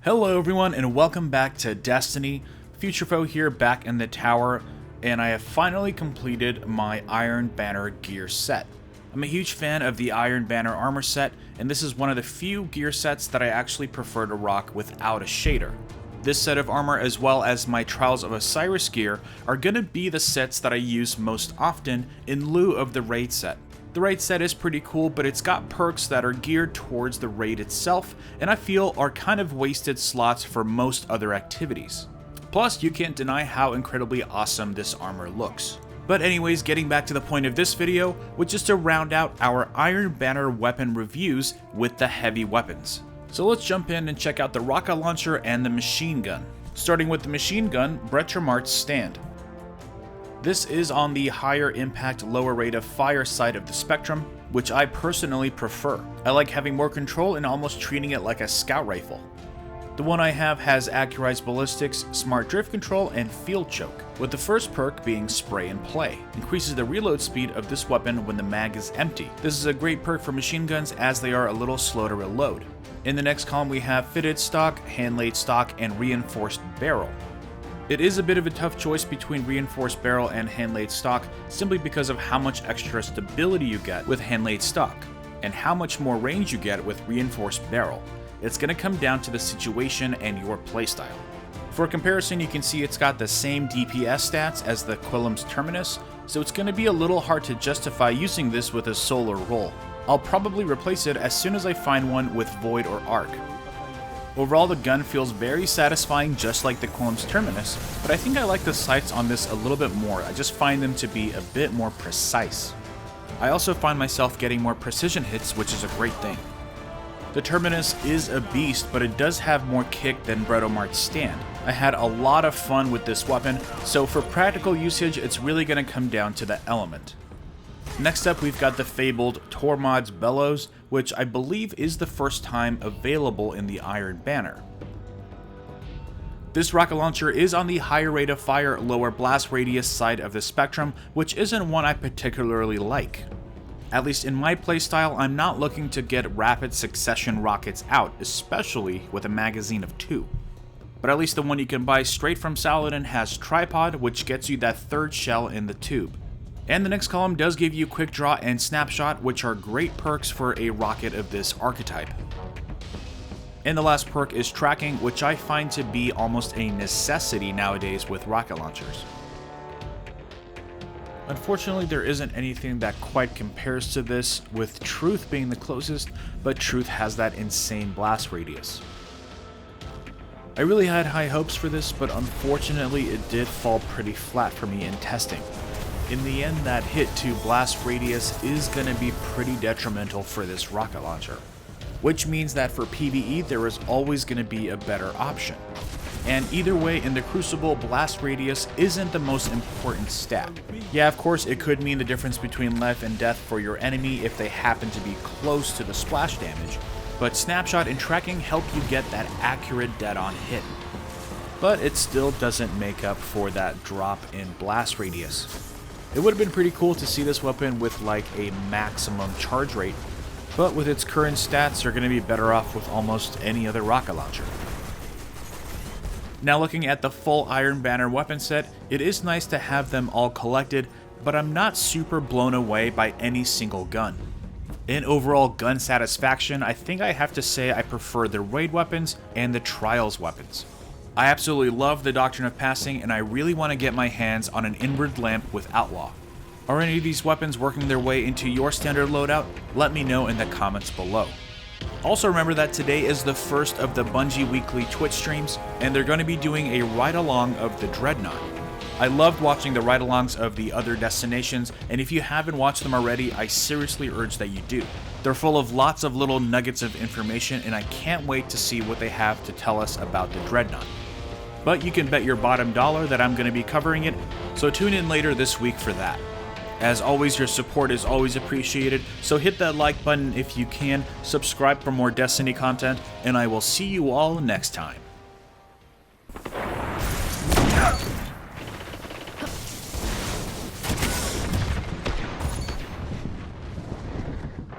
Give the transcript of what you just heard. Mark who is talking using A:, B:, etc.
A: Hello everyone and welcome back to Destiny. Future Foe here, back in the tower, and I have finally completed my Iron Banner gear set. I'm a huge fan of the Iron Banner armor set, and this is one of the few gear sets that I actually prefer to rock without a shader. This set of armor, as well as my Trials of Osiris gear, are going to be the sets that I use most often in lieu of the raid set. The raid set is pretty cool, but it's got perks that are geared towards the raid itself, and I feel are kind of wasted slots for most other activities. Plus, you can't deny how incredibly awesome this armor looks. But anyways, getting back to the point of this video, which is to round out our Iron Banner weapon reviews with the heavy weapons. So let's jump in and check out the rocket launcher and the machine gun. Starting with the machine gun, Bretomart's stand. This is on the higher impact, lower rate of fire side of the spectrum, which I personally prefer. I like having more control and almost treating it like a scout rifle. The one I have has accurized ballistics, smart drift control, and field choke, with the first perk being spray and play. Increases the reload speed of this weapon when the mag is empty. This is a great perk for machine guns as they are a little slow to reload. In the next column we have fitted stock, hand-laid stock, and reinforced barrel. It is a bit of a tough choice between reinforced barrel and hand-laid stock simply because of how much extra stability you get with hand-laid stock, and how much more range you get with reinforced barrel. It's going to come down to the situation and your playstyle. For comparison, you can see it's got the same DPS stats as the Quillam's Terminus, so it's going to be a little hard to justify using this with a solar roll. I'll probably replace it as soon as I find one with Void or Arc. Overall, the gun feels very satisfying, just like the Quillam's Terminus, but I think I like the sights on this a little bit more. I just find them to be a bit more precise. I also find myself getting more precision hits, which is a great thing. The Terminus is a beast, but it does have more kick than Bretomart's stand. I had a lot of fun with this weapon, so for practical usage, it's really going to come down to the element. Next up, we've got the fabled Tormod's Bellows, which I believe is the first time available in the Iron Banner. This rocket launcher is on the higher rate of fire, lower blast radius side of the spectrum, which isn't one I particularly like. At least in my playstyle, I'm not looking to get rapid succession rockets out, especially with a magazine of 2. But at least the one you can buy straight from Saladin has tripod, which gets you that third shell in the tube. And the next column does give you quick draw and snapshot, which are great perks for a rocket of this archetype. And the last perk is tracking, which I find to be almost a necessity nowadays with rocket launchers. Unfortunately, there isn't anything that quite compares to this, with Truth being the closest, but Truth has that insane blast radius. I really had high hopes for this, but unfortunately it did fall pretty flat for me in testing. In the end, that hit to blast radius is going to be pretty detrimental for this rocket launcher. Which means that for PvE, there is always going to be a better option. And either way, in the Crucible, blast radius isn't the most important stat. Yeah, of course, it could mean the difference between life and death for your enemy if they happen to be close to the splash damage, but snapshot and tracking help you get that accurate dead-on hit. But it still doesn't make up for that drop in blast radius. It would have been pretty cool to see this weapon with like a maximum charge rate, but with its current stats, you're going to be better off with almost any other rocket launcher. Now looking at the full Iron Banner weapon set, it is nice to have them all collected, but I'm not super blown away by any single gun. In overall gun satisfaction, I think I have to say I prefer the raid weapons and the Trials weapons. I absolutely love the Doctrine of Passing, and I really want to get my hands on an Inward Lamp with Outlaw. Are any of these weapons working their way into your standard loadout? Let me know in the comments below. Also remember that today is the first of the Bungie weekly Twitch streams, and they're going to be doing a ride-along of the Dreadnought. I loved watching the ride-alongs of the other destinations, and if you haven't watched them already, I seriously urge that you do. They're full of lots of little nuggets of information, and I can't wait to see what they have to tell us about the Dreadnought. But you can bet your bottom dollar that I'm going to be covering it, so tune in later this week for that. As always, your support is always appreciated, so hit that like button if you can, subscribe for more Destiny content, and I will see you all next time.